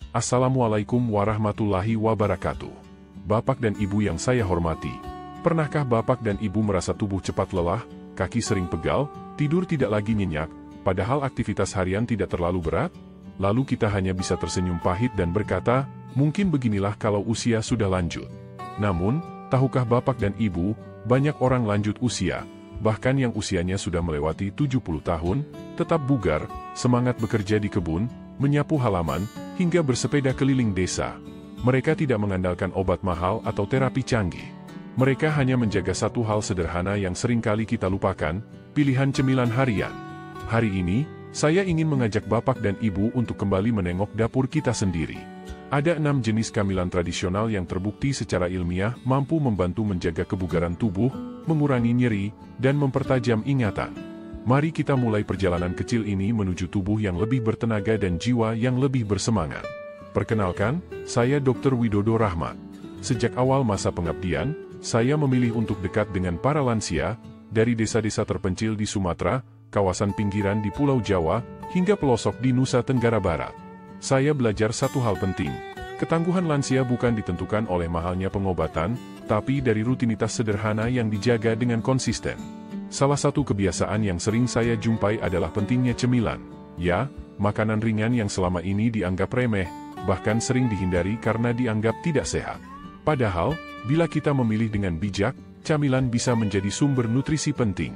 Assalamualaikum warahmatullahi wabarakatuh. Bapak dan Ibu yang saya hormati, pernahkah Bapak dan Ibu merasa tubuh cepat lelah, kaki sering pegal, tidur tidak lagi nyenyak, padahal aktivitas harian tidak terlalu berat? Lalu kita hanya bisa tersenyum pahit dan berkata, mungkin beginilah kalau usia sudah lanjut. Namun, tahukah Bapak dan Ibu, banyak orang lanjut usia, bahkan yang usianya sudah melewati 70 tahun, tetap bugar, semangat bekerja di kebun, menyapu halaman, hingga bersepeda keliling desa. Mereka tidak mengandalkan obat mahal atau terapi canggih. Mereka hanya menjaga satu hal sederhana yang seringkali kita lupakan, pilihan cemilan harian. Hari ini, saya ingin mengajak Bapak dan Ibu untuk kembali menengok dapur kita sendiri. Ada 6 jenis camilan tradisional yang terbukti secara ilmiah mampu membantu menjaga kebugaran tubuh, mengurangi nyeri, dan mempertajam ingatan. Mari kita mulai perjalanan kecil ini menuju tubuh yang lebih bertenaga dan jiwa yang lebih bersemangat. Perkenalkan, saya Dr. Widodo Rahmat. Sejak awal masa pengabdian, saya memilih untuk dekat dengan para lansia, dari desa-desa terpencil di Sumatera, kawasan pinggiran di Pulau Jawa, hingga pelosok di Nusa Tenggara Barat. Saya belajar satu hal penting. Ketangguhan lansia bukan ditentukan oleh mahalnya pengobatan, tapi dari rutinitas sederhana yang dijaga dengan konsisten. Salah satu kebiasaan yang sering saya jumpai adalah pentingnya cemilan. Ya, makanan ringan yang selama ini dianggap remeh, bahkan sering dihindari karena dianggap tidak sehat. Padahal, bila kita memilih dengan bijak, camilan bisa menjadi sumber nutrisi penting.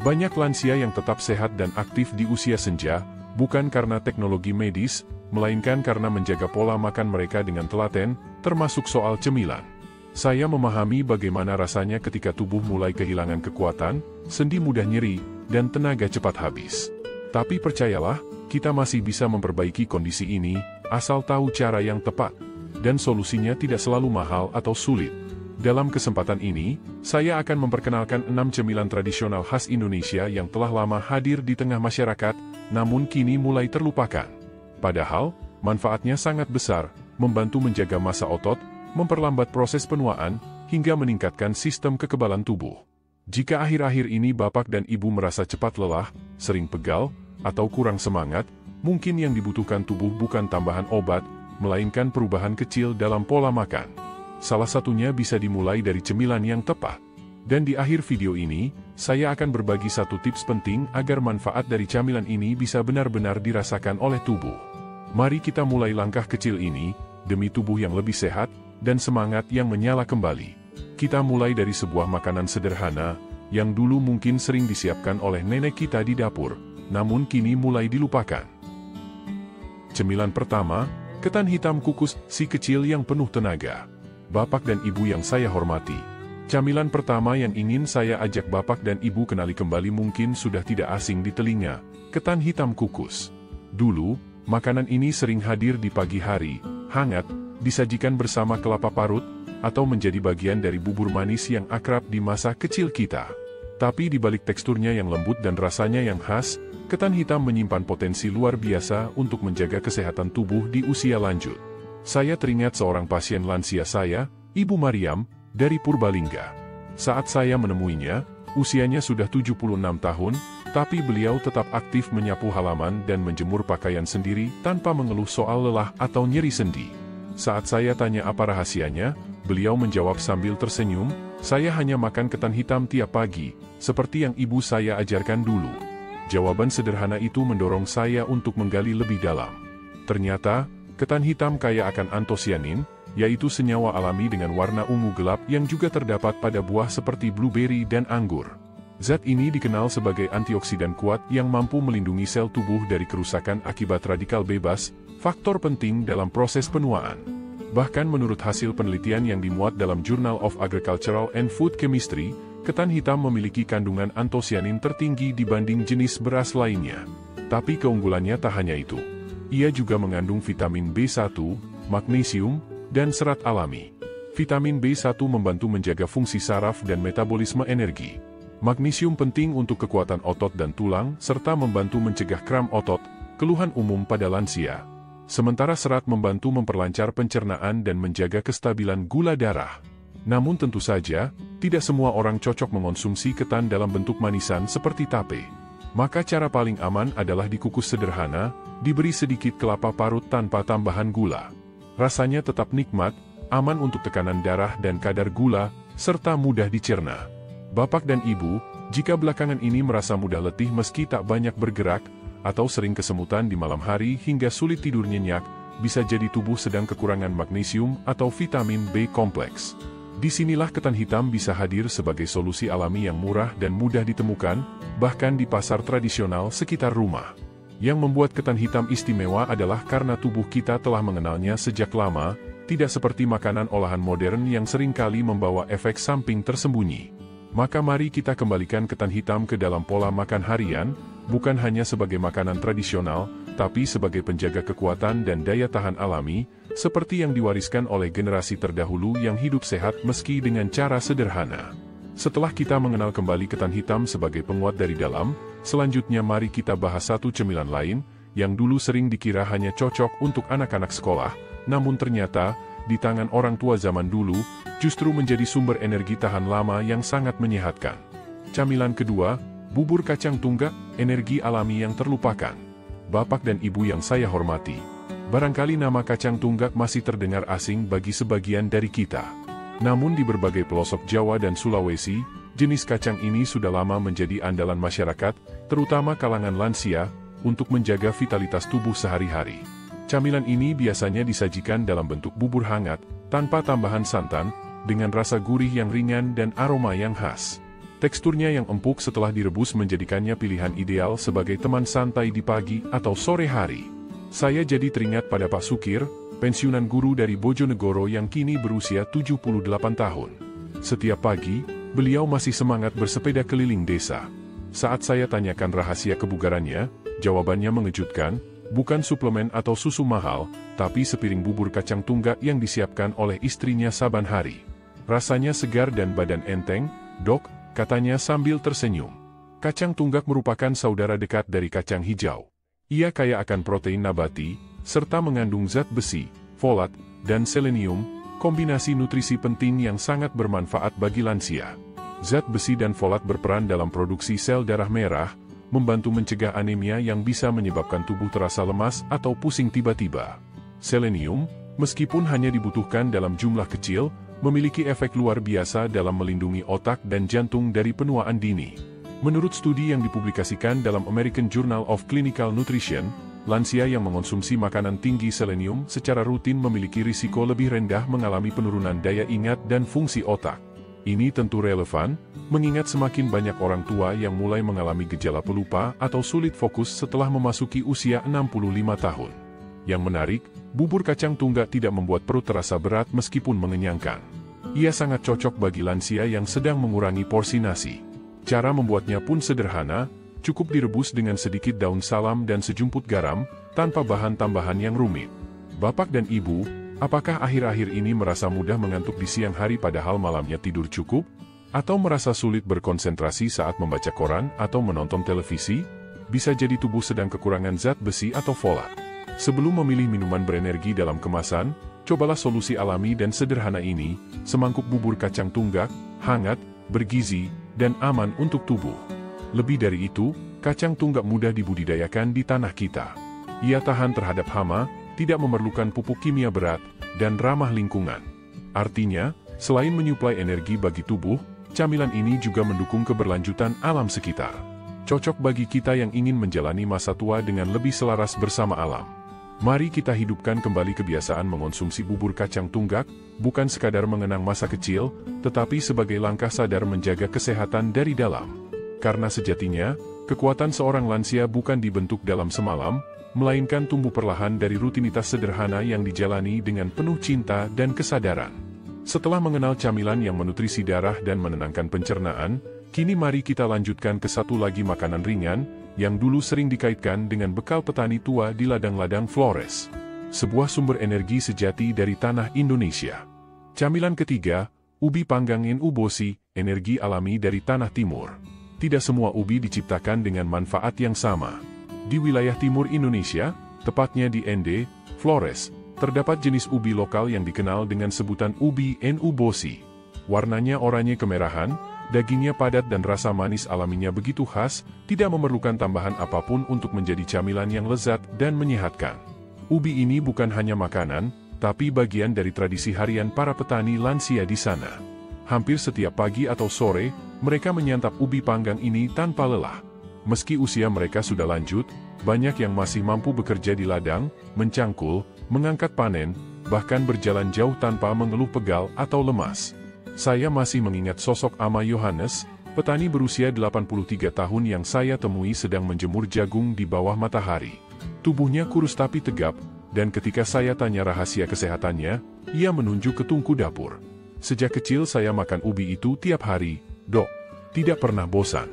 Banyak lansia yang tetap sehat dan aktif di usia senja, bukan karena teknologi medis, melainkan karena menjaga pola makan mereka dengan telaten, termasuk soal cemilan. Saya memahami bagaimana rasanya ketika tubuh mulai kehilangan kekuatan, sendi mudah nyeri, dan tenaga cepat habis. Tapi percayalah, kita masih bisa memperbaiki kondisi ini, asal tahu cara yang tepat. Dan solusinya tidak selalu mahal atau sulit. Dalam kesempatan ini, saya akan memperkenalkan 6 cemilan tradisional khas Indonesia yang telah lama hadir di tengah masyarakat, namun kini mulai terlupakan. Padahal, manfaatnya sangat besar, membantu menjaga massa otot, memperlambat proses penuaan, hingga meningkatkan sistem kekebalan tubuh. Jika akhir-akhir ini Bapak dan Ibu merasa cepat lelah, sering pegal, atau kurang semangat, mungkin yang dibutuhkan tubuh bukan tambahan obat, melainkan perubahan kecil dalam pola makan. Salah satunya bisa dimulai dari cemilan yang tepat. Dan di akhir video ini, saya akan berbagi satu tips penting agar manfaat dari camilan ini bisa benar-benar dirasakan oleh tubuh. Mari kita mulai langkah kecil ini, demi tubuh yang lebih sehat, dan semangat yang menyala kembali. Kita mulai dari sebuah makanan sederhana, yang dulu mungkin sering disiapkan oleh nenek kita di dapur, namun kini mulai dilupakan. Cemilan pertama, ketan hitam kukus, si kecil yang penuh tenaga. Bapak dan Ibu yang saya hormati, camilan pertama yang ingin saya ajak Bapak dan Ibu kenali kembali mungkin sudah tidak asing di telinga, ketan hitam kukus. Dulu, makanan ini sering hadir di pagi hari, hangat, disajikan bersama kelapa parut, atau menjadi bagian dari bubur manis yang akrab di masa kecil kita. Tapi di balik teksturnya yang lembut dan rasanya yang khas, ketan hitam menyimpan potensi luar biasa untuk menjaga kesehatan tubuh di usia lanjut. Saya teringat seorang pasien lansia saya, Ibu Mariam, dari Purbalingga. Saat saya menemuinya, usianya sudah 76 tahun, tapi beliau tetap aktif menyapu halaman dan menjemur pakaian sendiri tanpa mengeluh soal lelah atau nyeri sendi. Saat saya tanya apa rahasianya, beliau menjawab sambil tersenyum, saya hanya makan ketan hitam tiap pagi, seperti yang ibu saya ajarkan dulu. Jawaban sederhana itu mendorong saya untuk menggali lebih dalam. Ternyata, ketan hitam kaya akan antosianin, yaitu senyawa alami dengan warna ungu gelap yang juga terdapat pada buah seperti blueberry dan anggur. Zat ini dikenal sebagai antioksidan kuat yang mampu melindungi sel tubuh dari kerusakan akibat radikal bebas, faktor penting dalam proses penuaan. Bahkan menurut hasil penelitian yang dimuat dalam Journal of Agricultural and Food Chemistry, ketan hitam memiliki kandungan antosianin tertinggi dibanding jenis beras lainnya. Tapi keunggulannya tak hanya itu. Ia juga mengandung vitamin B1, magnesium, dan serat alami. Vitamin B1 membantu menjaga fungsi saraf dan metabolisme energi. Magnesium penting untuk kekuatan otot dan tulang, serta membantu mencegah kram otot, keluhan umum pada lansia. Sementara serat membantu memperlancar pencernaan dan menjaga kestabilan gula darah. Namun tentu saja, tidak semua orang cocok mengonsumsi ketan dalam bentuk manisan seperti tape. Maka cara paling aman adalah dikukus sederhana, diberi sedikit kelapa parut tanpa tambahan gula. Rasanya tetap nikmat, aman untuk tekanan darah dan kadar gula, serta mudah dicerna. Bapak dan Ibu, jika belakangan ini merasa mudah letih meski tak banyak bergerak, atau sering kesemutan di malam hari hingga sulit tidur nyenyak, bisa jadi tubuh sedang kekurangan magnesium atau vitamin B kompleks. Disinilah ketan hitam bisa hadir sebagai solusi alami yang murah dan mudah ditemukan, bahkan di pasar tradisional sekitar rumah. Yang membuat ketan hitam istimewa adalah karena tubuh kita telah mengenalnya sejak lama, tidak seperti makanan olahan modern yang seringkali membawa efek samping tersembunyi. Maka mari kita kembalikan ketan hitam ke dalam pola makan harian, bukan hanya sebagai makanan tradisional, tapi sebagai penjaga kekuatan dan daya tahan alami, seperti yang diwariskan oleh generasi terdahulu yang hidup sehat meski dengan cara sederhana. Setelah kita mengenal kembali ketan hitam sebagai penguat dari dalam, selanjutnya mari kita bahas satu cemilan lain, yang dulu sering dikira hanya cocok untuk anak-anak sekolah, namun ternyata, di tangan orang tua zaman dulu, justru menjadi sumber energi tahan lama yang sangat menyehatkan. Camilan kedua, bubur kacang tunggak, energi alami yang terlupakan. Bapak dan Ibu yang saya hormati, barangkali nama kacang tunggak masih terdengar asing bagi sebagian dari kita. Namun di berbagai pelosok Jawa dan Sulawesi, jenis kacang ini sudah lama menjadi andalan masyarakat, terutama kalangan lansia, untuk menjaga vitalitas tubuh sehari-hari. Camilan ini biasanya disajikan dalam bentuk bubur hangat, tanpa tambahan santan, dengan rasa gurih yang ringan dan aroma yang khas. Teksturnya yang empuk setelah direbus menjadikannya pilihan ideal sebagai teman santai di pagi atau sore hari. Saya jadi teringat pada Pak Sukir, pensiunan guru dari Bojonegoro yang kini berusia 78 tahun. Setiap pagi, beliau masih semangat bersepeda keliling desa. Saat saya tanyakan rahasia kebugarannya, jawabannya mengejutkan, bukan suplemen atau susu mahal, tapi sepiring bubur kacang tunggak yang disiapkan oleh istrinya saban hari. Rasanya segar dan badan enteng, Dok, katanya sambil tersenyum. Kacang tunggak merupakan saudara dekat dari kacang hijau. Ia kaya akan protein nabati, serta mengandung zat besi, folat, dan selenium, kombinasi nutrisi penting yang sangat bermanfaat bagi lansia. Zat besi dan folat berperan dalam produksi sel darah merah, membantu mencegah anemia yang bisa menyebabkan tubuh terasa lemas atau pusing tiba-tiba. Selenium, meskipun hanya dibutuhkan dalam jumlah kecil, memiliki efek luar biasa dalam melindungi otak dan jantung dari penuaan dini. Menurut studi yang dipublikasikan dalam American Journal of Clinical Nutrition, lansia yang mengonsumsi makanan tinggi selenium secara rutin memiliki risiko lebih rendah mengalami penurunan daya ingat dan fungsi otak. Ini tentu relevan, mengingat semakin banyak orang tua yang mulai mengalami gejala pelupa atau sulit fokus setelah memasuki usia 65 tahun. Yang menarik, bubur kacang tunggak tidak membuat perut terasa berat meskipun mengenyangkan. Ia sangat cocok bagi lansia yang sedang mengurangi porsi nasi. Cara membuatnya pun sederhana, cukup direbus dengan sedikit daun salam dan sejumput garam, tanpa bahan tambahan yang rumit. Bapak dan Ibu, apakah akhir-akhir ini merasa mudah mengantuk di siang hari padahal malamnya tidur cukup? Atau merasa sulit berkonsentrasi saat membaca koran atau menonton televisi? Bisa jadi tubuh sedang kekurangan zat besi atau folat. Sebelum memilih minuman berenergi dalam kemasan, cobalah solusi alami dan sederhana ini, semangkuk bubur kacang tunggak, hangat, bergizi, dan aman untuk tubuh. Lebih dari itu, kacang tunggak mudah dibudidayakan di tanah kita. Ia tahan terhadap hama, tidak memerlukan pupuk kimia berat, dan ramah lingkungan. Artinya, selain menyuplai energi bagi tubuh, camilan ini juga mendukung keberlanjutan alam sekitar. Cocok bagi kita yang ingin menjalani masa tua dengan lebih selaras bersama alam. Mari kita hidupkan kembali kebiasaan mengonsumsi bubur kacang tunggak, bukan sekadar mengenang masa kecil, tetapi sebagai langkah sadar menjaga kesehatan dari dalam. Karena sejatinya, kekuatan seorang lansia bukan dibentuk dalam semalam, melainkan tumbuh perlahan dari rutinitas sederhana yang dijalani dengan penuh cinta dan kesadaran. Setelah mengenal camilan yang menutrisi darah dan menenangkan pencernaan, kini mari kita lanjutkan ke satu lagi makanan ringan, yang dulu sering dikaitkan dengan bekal petani tua di ladang-ladang Flores. Sebuah sumber energi sejati dari tanah Indonesia. Camilan ketiga, ubi panggang ubosi, energi alami dari tanah timur. Tidak semua ubi diciptakan dengan manfaat yang sama. Di wilayah timur Indonesia, tepatnya di Ende, Flores, terdapat jenis ubi lokal yang dikenal dengan sebutan ubi ubosi. Warnanya oranye kemerahan, Dagingnya padat dan rasa manis alaminya begitu khas, tidak memerlukan tambahan apapun untuk menjadi camilan yang lezat dan menyehatkan. Ubi ini bukan hanya makanan, tapi bagian dari tradisi harian para petani lansia di sana. Hampir setiap pagi atau sore, mereka menyantap ubi panggang ini tanpa lelah. Meski usia mereka sudah lanjut, banyak yang masih mampu bekerja di ladang, mencangkul, mengangkat panen, bahkan berjalan jauh tanpa mengeluh pegal atau lemas. Saya masih mengingat sosok Ama Yohanes, petani berusia 83 tahun yang saya temui sedang menjemur jagung di bawah matahari. Tubuhnya kurus tapi tegap, dan ketika saya tanya rahasia kesehatannya, ia menunjuk ke tungku dapur. Sejak kecil saya makan ubi itu tiap hari, Dok. Tidak pernah bosan.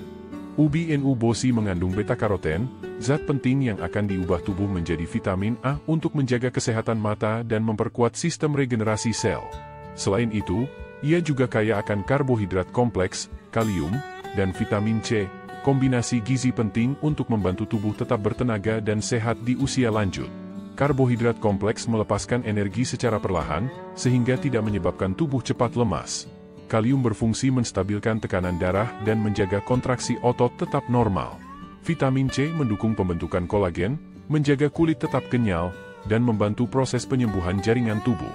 Ubi nu bosi mengandung beta-karoten, zat penting yang akan diubah tubuh menjadi vitamin A untuk menjaga kesehatan mata dan memperkuat sistem regenerasi sel. Selain itu, ia juga kaya akan karbohidrat kompleks, kalium, dan vitamin C, kombinasi gizi penting untuk membantu tubuh tetap bertenaga dan sehat di usia lanjut. Karbohidrat kompleks melepaskan energi secara perlahan, sehingga tidak menyebabkan tubuh cepat lemas. Kalium berfungsi menstabilkan tekanan darah dan menjaga kontraksi otot tetap normal. Vitamin C mendukung pembentukan kolagen, menjaga kulit tetap kenyal, dan membantu proses penyembuhan jaringan tubuh.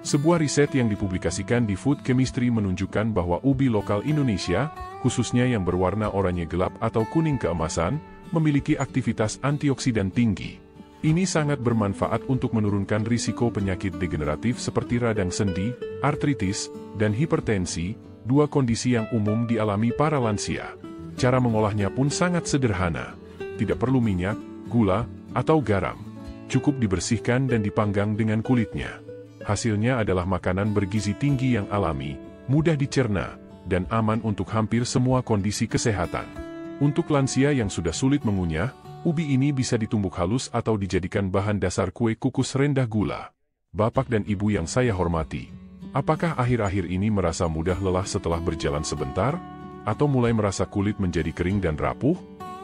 Sebuah riset yang dipublikasikan di Food Chemistry menunjukkan bahwa ubi lokal Indonesia, khususnya yang berwarna oranye gelap atau kuning keemasan, memiliki aktivitas antioksidan tinggi. Ini sangat bermanfaat untuk menurunkan risiko penyakit degeneratif seperti radang sendi, artritis, dan hipertensi, dua kondisi yang umum dialami para lansia. Cara mengolahnya pun sangat sederhana. Tidak perlu minyak, gula, atau garam. Cukup dibersihkan dan dipanggang dengan kulitnya. Hasilnya adalah makanan bergizi tinggi yang alami, mudah dicerna, dan aman untuk hampir semua kondisi kesehatan. Untuk lansia yang sudah sulit mengunyah, ubi ini bisa ditumbuk halus atau dijadikan bahan dasar kue kukus rendah gula. Bapak dan Ibu yang saya hormati, apakah akhir-akhir ini merasa mudah lelah setelah berjalan sebentar? Atau mulai merasa kulit menjadi kering dan rapuh?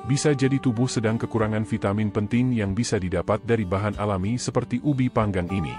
Bisa jadi tubuh sedang kekurangan vitamin penting yang bisa didapat dari bahan alami seperti ubi panggang ini.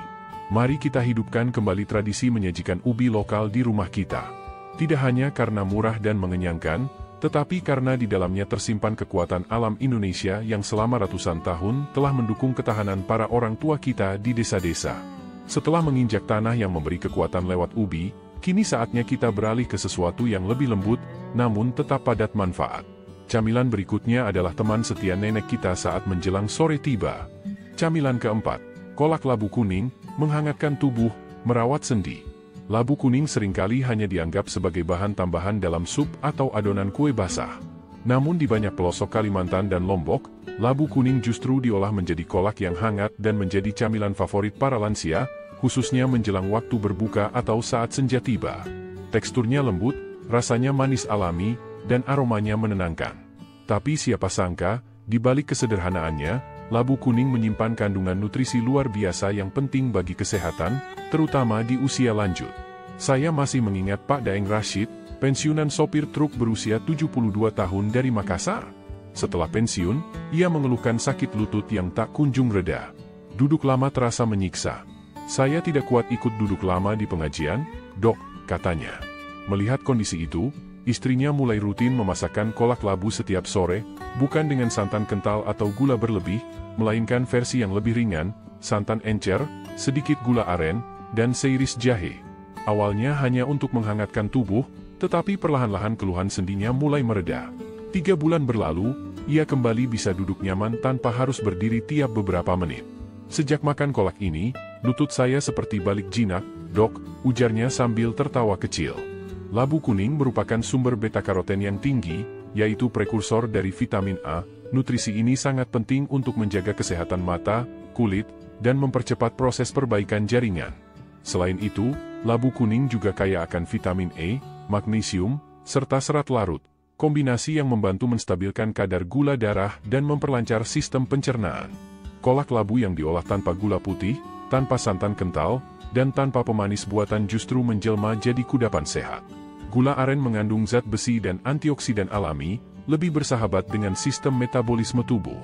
Mari kita hidupkan kembali tradisi menyajikan ubi lokal di rumah kita. Tidak hanya karena murah dan mengenyangkan, tetapi karena di dalamnya tersimpan kekuatan alam Indonesia yang selama ratusan tahun telah mendukung ketahanan para orang tua kita di desa-desa. Setelah menginjak tanah yang memberi kekuatan lewat ubi, kini saatnya kita beralih ke sesuatu yang lebih lembut, namun tetap padat manfaat. Camilan berikutnya adalah teman setia nenek kita saat menjelang sore tiba. Camilan keempat, kolak labu kuning, menghangatkan tubuh, merawat sendi. Labu kuning seringkali hanya dianggap sebagai bahan tambahan dalam sup atau adonan kue basah. Namun di banyak pelosok Kalimantan dan Lombok, labu kuning justru diolah menjadi kolak yang hangat dan menjadi camilan favorit para lansia, khususnya menjelang waktu berbuka atau saat senja tiba. Teksturnya lembut, rasanya manis alami, dan aromanya menenangkan. Tapi siapa sangka, di balik kesederhanaannya, labu kuning menyimpan kandungan nutrisi luar biasa yang penting bagi kesehatan, terutama di usia lanjut. Saya masih mengingat Pak Daeng Rashid, pensiunan sopir truk berusia 72 tahun dari Makassar. Setelah pensiun, ia mengeluhkan sakit lutut yang tak kunjung reda. Duduk lama terasa menyiksa. Saya tidak kuat ikut duduk lama di pengajian, Dok, katanya. Melihat kondisi itu, istrinya mulai rutin memasakkan kolak labu setiap sore, bukan dengan santan kental atau gula berlebih, melainkan versi yang lebih ringan, santan encer, sedikit gula aren, dan seiris jahe. Awalnya hanya untuk menghangatkan tubuh, tetapi perlahan-lahan keluhan sendinya mulai mereda. 3 bulan berlalu, ia kembali bisa duduk nyaman tanpa harus berdiri tiap beberapa menit. Sejak makan kolak ini, lutut saya seperti balik jinak, Dok, ujarnya sambil tertawa kecil. Labu kuning merupakan sumber beta-karoten yang tinggi, yaitu prekursor dari vitamin A. Nutrisi ini sangat penting untuk menjaga kesehatan mata, kulit, dan mempercepat proses perbaikan jaringan. Selain itu, labu kuning juga kaya akan vitamin E, magnesium, serta serat larut, kombinasi yang membantu menstabilkan kadar gula darah dan memperlancar sistem pencernaan. Kolak labu yang diolah tanpa gula putih, tanpa santan kental, dan tanpa pemanis buatan justru menjelma jadi kudapan sehat. Gula aren mengandung zat besi dan antioksidan alami, lebih bersahabat dengan sistem metabolisme tubuh.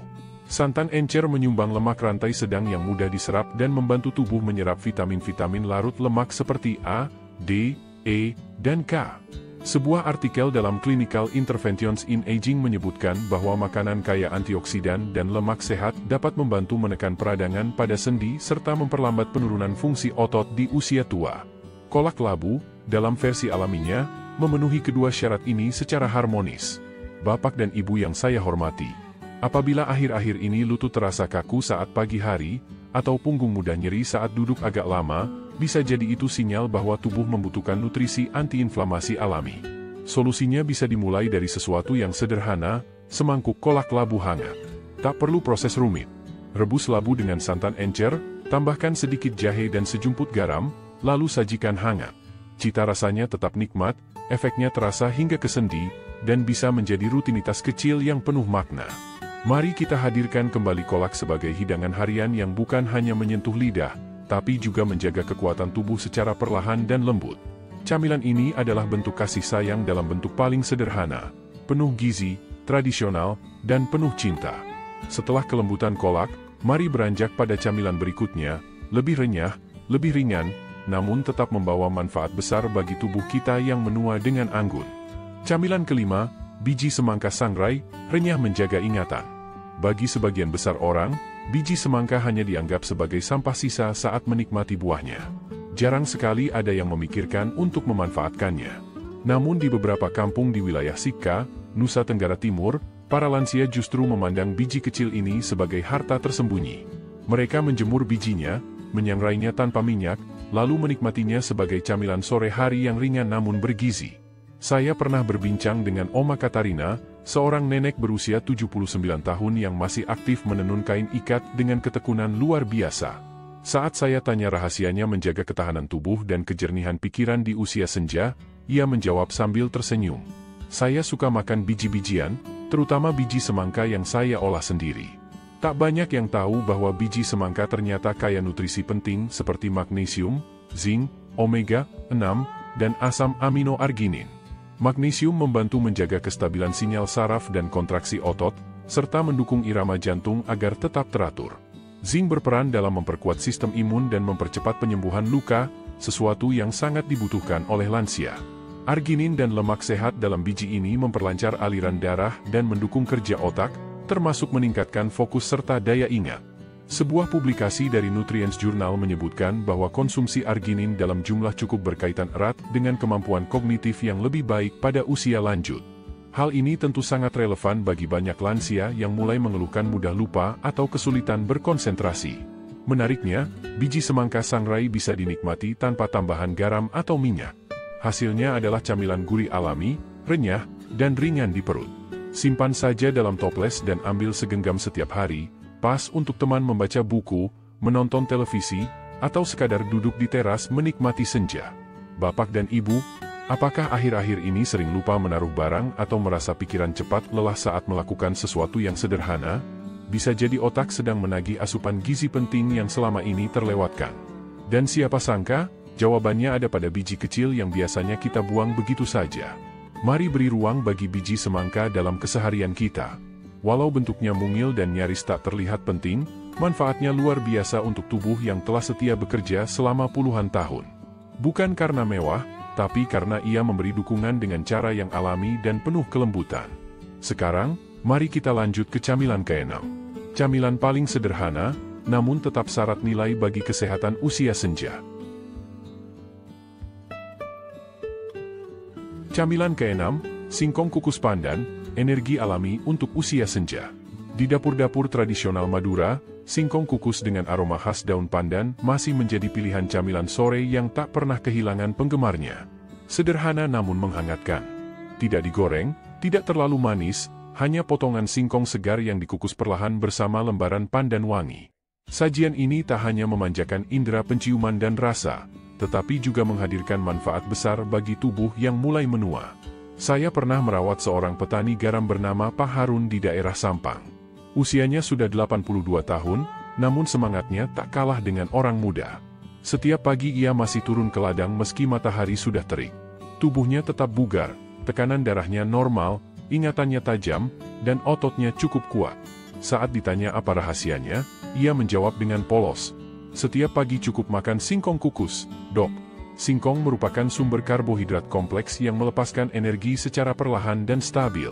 Santan encer menyumbang lemak rantai sedang yang mudah diserap dan membantu tubuh menyerap vitamin-vitamin larut lemak seperti A, D, E, dan K. Sebuah artikel dalam Clinical Interventions in Aging menyebutkan bahwa makanan kaya antioksidan dan lemak sehat dapat membantu menekan peradangan pada sendi serta memperlambat penurunan fungsi otot di usia tua. Kolak labu, dalam versi alaminya, memenuhi kedua syarat ini secara harmonis. Bapak dan Ibu yang saya hormati, apabila akhir-akhir ini lutut terasa kaku saat pagi hari, atau punggung mudah nyeri saat duduk agak lama, bisa jadi itu sinyal bahwa tubuh membutuhkan nutrisi antiinflamasi alami. Solusinya bisa dimulai dari sesuatu yang sederhana, semangkuk kolak labu hangat. Tak perlu proses rumit. Rebus labu dengan santan encer, tambahkan sedikit jahe dan sejumput garam, lalu sajikan hangat. Cita rasanya tetap nikmat, efeknya terasa hingga ke sendi, dan bisa menjadi rutinitas kecil yang penuh makna. Mari kita hadirkan kembali kolak sebagai hidangan harian yang bukan hanya menyentuh lidah, tapi juga menjaga kekuatan tubuh secara perlahan dan lembut. Camilan ini adalah bentuk kasih sayang dalam bentuk paling sederhana, penuh gizi, tradisional, dan penuh cinta. Setelah kelembutan kolak, mari beranjak pada camilan berikutnya, lebih renyah, lebih ringan, namun tetap membawa manfaat besar bagi tubuh kita yang menua dengan anggun. Camilan kelima, biji semangka sangrai, renyah menjaga ingatan. Bagi sebagian besar orang, biji semangka hanya dianggap sebagai sampah sisa saat menikmati buahnya. Jarang sekali ada yang memikirkan untuk memanfaatkannya. Namun di beberapa kampung di wilayah Sika, Nusa Tenggara Timur, para lansia justru memandang biji kecil ini sebagai harta tersembunyi. Mereka menjemur bijinya, menyangrainya tanpa minyak, lalu menikmatinya sebagai camilan sore hari yang ringan namun bergizi. Saya pernah berbincang dengan Oma Katarina, seorang nenek berusia 79 tahun yang masih aktif menenun kain ikat dengan ketekunan luar biasa. Saat saya tanya rahasianya menjaga ketahanan tubuh dan kejernihan pikiran di usia senja, ia menjawab sambil tersenyum. Saya suka makan biji-bijian, terutama biji semangka yang saya olah sendiri. Tak banyak yang tahu bahwa biji semangka ternyata kaya nutrisi penting seperti magnesium, zinc, omega 6, dan asam amino arginin. Magnesium membantu menjaga kestabilan sinyal saraf dan kontraksi otot, serta mendukung irama jantung agar tetap teratur. Zinc berperan dalam memperkuat sistem imun dan mempercepat penyembuhan luka, sesuatu yang sangat dibutuhkan oleh lansia. Arginin dan lemak sehat dalam biji ini memperlancar aliran darah dan mendukung kerja otak, termasuk meningkatkan fokus serta daya ingat. Sebuah publikasi dari Nutrients Journal menyebutkan bahwa konsumsi arginin dalam jumlah cukup berkaitan erat dengan kemampuan kognitif yang lebih baik pada usia lanjut. Hal ini tentu sangat relevan bagi banyak lansia yang mulai mengeluhkan mudah lupa atau kesulitan berkonsentrasi. Menariknya, biji semangka sangrai bisa dinikmati tanpa tambahan garam atau minyak. Hasilnya adalah camilan gurih alami, renyah, dan ringan di perut. Simpan saja dalam toples dan ambil segenggam setiap hari, pas untuk teman membaca buku, menonton televisi, atau sekadar duduk di teras menikmati senja. Bapak dan Ibu, apakah akhir-akhir ini sering lupa menaruh barang atau merasa pikiran cepat lelah saat melakukan sesuatu yang sederhana? Bisa jadi otak sedang menagih asupan gizi penting yang selama ini terlewatkan. Dan siapa sangka, jawabannya ada pada biji kecil yang biasanya kita buang begitu saja. Mari beri ruang bagi biji semangka dalam keseharian kita. Walau bentuknya mungil dan nyaris tak terlihat penting, manfaatnya luar biasa untuk tubuh yang telah setia bekerja selama puluhan tahun. Bukan karena mewah, tapi karena ia memberi dukungan dengan cara yang alami dan penuh kelembutan. Sekarang, mari kita lanjut ke camilan ke-6. Camilan paling sederhana, namun tetap syarat nilai bagi kesehatan usia senja. Camilan ke-6, singkong kukus pandan, energi alami untuk usia senja. Di dapur-dapur tradisional Madura, singkong kukus dengan aroma khas daun pandan masih menjadi pilihan camilan sore yang tak pernah kehilangan penggemarnya. Sederhana namun menghangatkan. Tidak digoreng, tidak terlalu manis, hanya potongan singkong segar yang dikukus perlahan bersama lembaran pandan wangi. Sajian ini tak hanya memanjakan indera penciuman dan rasa, tetapi juga menghadirkan manfaat besar bagi tubuh yang mulai menua. Saya pernah merawat seorang petani garam bernama Pak Harun di daerah Sampang. Usianya sudah 82 tahun, namun semangatnya tak kalah dengan orang muda. Setiap pagi ia masih turun ke ladang meski matahari sudah terik. Tubuhnya tetap bugar, tekanan darahnya normal, ingatannya tajam, dan ototnya cukup kuat. Saat ditanya apa rahasianya, ia menjawab dengan polos, "Setiap pagi cukup makan singkong kukus, Dok." Singkong merupakan sumber karbohidrat kompleks yang melepaskan energi secara perlahan dan stabil.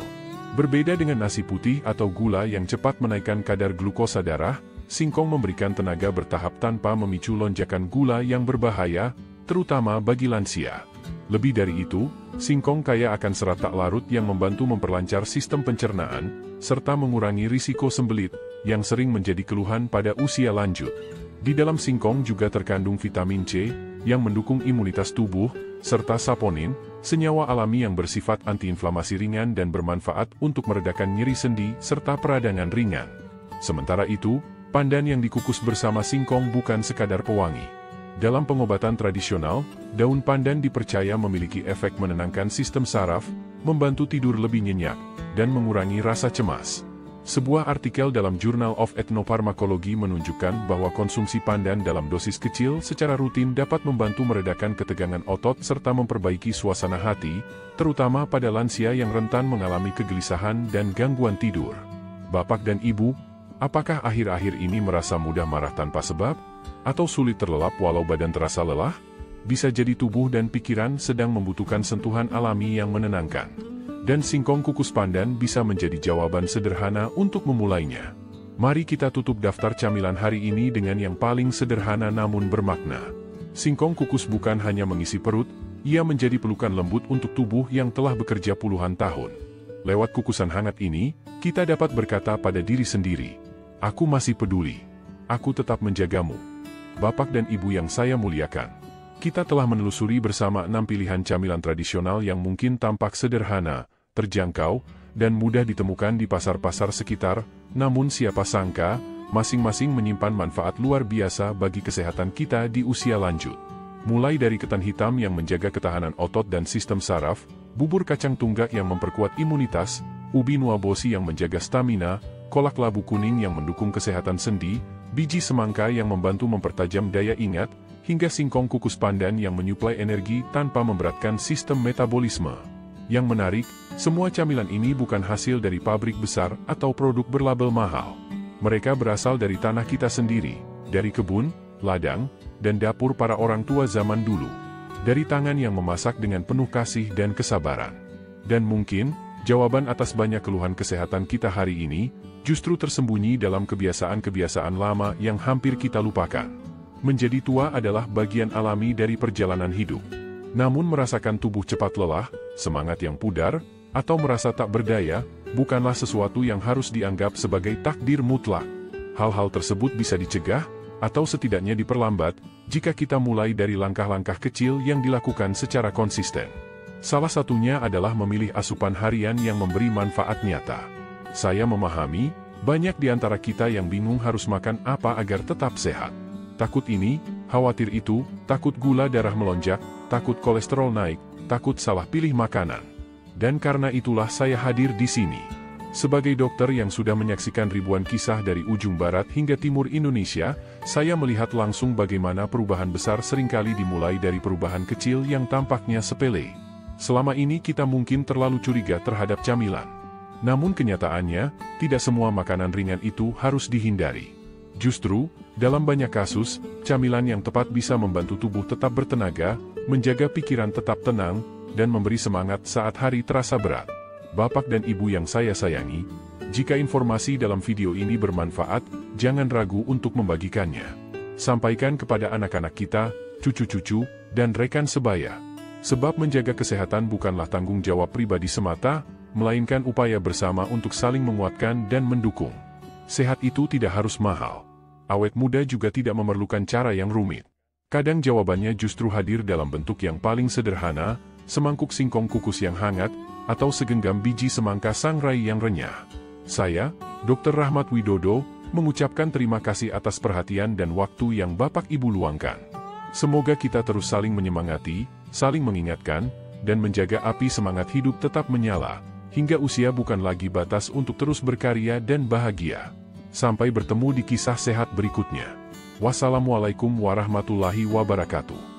Berbeda dengan nasi putih atau gula yang cepat menaikkan kadar glukosa darah, singkong memberikan tenaga bertahap tanpa memicu lonjakan gula yang berbahaya, terutama bagi lansia. Lebih dari itu, singkong kaya akan serat tak larut yang membantu memperlancar sistem pencernaan, serta mengurangi risiko sembelit, yang sering menjadi keluhan pada usia lanjut. Di dalam singkong juga terkandung vitamin C, yang mendukung imunitas tubuh, serta saponin, senyawa alami yang bersifat antiinflamasi ringan dan bermanfaat untuk meredakan nyeri sendi serta peradangan ringan. Sementara itu, pandan yang dikukus bersama singkong bukan sekadar pewangi. Dalam pengobatan tradisional, daun pandan dipercaya memiliki efek menenangkan sistem saraf, membantu tidur lebih nyenyak, dan mengurangi rasa cemas. Sebuah artikel dalam Journal of Ethnoparmakologi menunjukkan bahwa konsumsi pandan dalam dosis kecil secara rutin dapat membantu meredakan ketegangan otot serta memperbaiki suasana hati, terutama pada lansia yang rentan mengalami kegelisahan dan gangguan tidur. Bapak dan Ibu, apakah akhir-akhir ini merasa mudah marah tanpa sebab? Atau sulit terlelap walau badan terasa lelah? Bisa jadi tubuh dan pikiran sedang membutuhkan sentuhan alami yang menenangkan. Dan singkong kukus pandan bisa menjadi jawaban sederhana untuk memulainya. Mari kita tutup daftar camilan hari ini dengan yang paling sederhana namun bermakna. Singkong kukus bukan hanya mengisi perut, ia menjadi pelukan lembut untuk tubuh yang telah bekerja puluhan tahun. Lewat kukusan hangat ini, kita dapat berkata pada diri sendiri, "Aku masih peduli. Aku tetap menjagamu." Bapak dan Ibu yang saya muliakan, kita telah menelusuri bersama 6 pilihan camilan tradisional yang mungkin tampak sederhana, terjangkau, dan mudah ditemukan di pasar-pasar sekitar, namun siapa sangka, masing-masing menyimpan manfaat luar biasa bagi kesehatan kita di usia lanjut. Mulai dari ketan hitam yang menjaga ketahanan otot dan sistem saraf, bubur kacang tunggak yang memperkuat imunitas, ubi nuabosi yang menjaga stamina, kolak labu kuning yang mendukung kesehatan sendi, biji semangka yang membantu mempertajam daya ingat, hingga singkong kukus pandan yang menyuplai energi tanpa memberatkan sistem metabolisme. Yang menarik, semua camilan ini bukan hasil dari pabrik besar atau produk berlabel mahal. Mereka berasal dari tanah kita sendiri, dari kebun, ladang, dan dapur para orang tua zaman dulu. Dari tangan yang memasak dengan penuh kasih dan kesabaran. Dan mungkin, jawaban atas banyak keluhan kesehatan kita hari ini, justru tersembunyi dalam kebiasaan-kebiasaan lama yang hampir kita lupakan. Menjadi tua adalah bagian alami dari perjalanan hidup. Namun merasakan tubuh cepat lelah, semangat yang pudar, atau merasa tak berdaya, bukanlah sesuatu yang harus dianggap sebagai takdir mutlak. Hal-hal tersebut bisa dicegah, atau setidaknya diperlambat, jika kita mulai dari langkah-langkah kecil yang dilakukan secara konsisten. Salah satunya adalah memilih asupan harian yang memberi manfaat nyata. Saya memahami, banyak di antara kita yang bingung harus makan apa agar tetap sehat. Takut ini, khawatir itu, takut gula darah melonjak, takut kolesterol naik, takut salah pilih makanan. Dan karena itulah saya hadir di sini. Sebagai dokter yang sudah menyaksikan ribuan kisah dari ujung barat hingga timur Indonesia, saya melihat langsung bagaimana perubahan besar seringkali dimulai dari perubahan kecil yang tampaknya sepele. Selama ini kita mungkin terlalu curiga terhadap camilan. Namun kenyataannya, tidak semua makanan ringan itu harus dihindari. Justru, dalam banyak kasus, camilan yang tepat bisa membantu tubuh tetap bertenaga, menjaga pikiran tetap tenang, dan memberi semangat saat hari terasa berat. Bapak dan Ibu yang saya sayangi, jika informasi dalam video ini bermanfaat, jangan ragu untuk membagikannya. Sampaikan kepada anak-anak kita, cucu-cucu, dan rekan sebaya. Sebab menjaga kesehatan bukanlah tanggung jawab pribadi semata, melainkan upaya bersama untuk saling menguatkan dan mendukung. Sehat itu tidak harus mahal. Awet muda juga tidak memerlukan cara yang rumit. Kadang jawabannya justru hadir dalam bentuk yang paling sederhana, semangkuk singkong kukus yang hangat, atau segenggam biji semangka sangrai yang renyah. Saya, Dr. Rahmat Widodo, mengucapkan terima kasih atas perhatian dan waktu yang Bapak Ibu luangkan. Semoga kita terus saling menyemangati, saling mengingatkan, dan menjaga api semangat hidup tetap menyala, hingga usia bukan lagi batas untuk terus berkarya dan bahagia. Sampai bertemu di kisah sehat berikutnya. Wassalamualaikum warahmatullahi wabarakatuh.